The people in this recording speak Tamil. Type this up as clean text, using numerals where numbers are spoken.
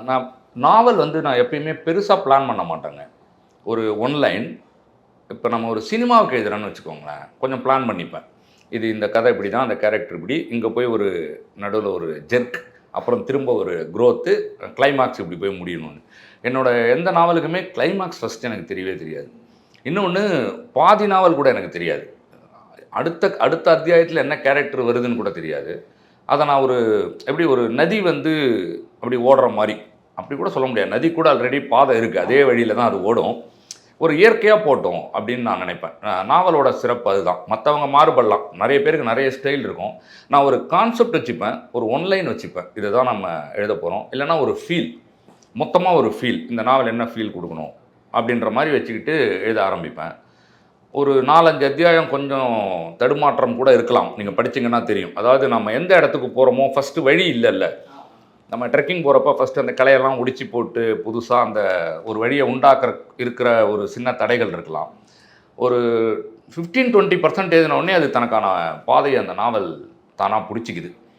நான் நாவல் வந்து நான் எப்பயுமே பெருசாக பிளான் பண்ண மாட்டேங்க. ஒரு ஒன்லைன் இப்போ நம்ம ஒரு சினிமாவுக்கு எழுதுறோன்னு வச்சுக்கோங்களேன், கொஞ்சம் பிளான் பண்ணிப்பேன். இது இந்த கதை இப்படி தான், அந்த கேரக்டர் இப்படி, இங்கே போய் ஒரு நடுவில் ஒரு ஜெர்க், அப்புறம் திரும்ப ஒரு குரோத்து, கிளைமாக்ஸ் இப்படி போய் முடியணும்னு. என்னோட எந்த நாவலுக்குமே கிளைமாக்ஸ் ஃபஸ்ட்டு எனக்கு தெரியவே தெரியாது. இன்னொன்று, பாதி நாவல் கூட எனக்கு தெரியாது. அடுத்த அடுத்த அத்தியாயத்தில் என்ன கேரக்டர் வருதுன்னு கூட தெரியாது. அதை நான் எப்படி ஒரு நதி வந்து அப்படி ஓடுற மாதிரி, அப்படி கூட சொல்ல முடியாது. நதி கூட ஆல்ரெடி பாதை இருக்குது, அதே வழியில் தான் அது ஓடும். ஒரு இயற்கையாக போட்டோம் அப்படின்னு நான் நினைப்பேன். நாவலோட சிறப்பு அதுதான். மற்றவங்க மாறுபடலாம், நிறைய பேருக்கு நிறைய ஸ்டைல் இருக்கும். நான் ஒரு கான்செப்ட் வச்சுப்பேன், ஒரு ஒன்லைன் வச்சுப்பேன், இதை தான் நம்ம எழுத போகிறோம். இல்லைனா ஒரு ஃபீல், மொத்தமாக ஒரு ஃபீல், இந்த நாவல் என்ன ஃபீல் கொடுக்கணும் அப்படின்ற மாதிரி வச்சுக்கிட்டு எழுத ஆரம்பிப்பேன். ஒரு 4-5 அத்தியாயம் கொஞ்சம் தடுமாற்றம் கூட இருக்கலாம், நீங்கள் படிச்சிங்கன்னா தெரியும். அதாவது நம்ம எந்த இடத்துக்கு போகிறோமோ ஃபஸ்ட்டு வழி இல்லைல்ல. நம்ம ட்ரெக்கிங் போகிறப்ப ஃபஸ்ட்டு அந்த கலையெல்லாம் உடிச்சு போட்டு புதுசாக அந்த ஒரு வழியை இருக்கிற ஒரு சின்ன தடைகள் இருக்கலாம். ஒரு 15-20% எழுதின உடனே அது தனக்கான பாதையை அந்த நாவல் தானாக பிடிச்சிக்குது.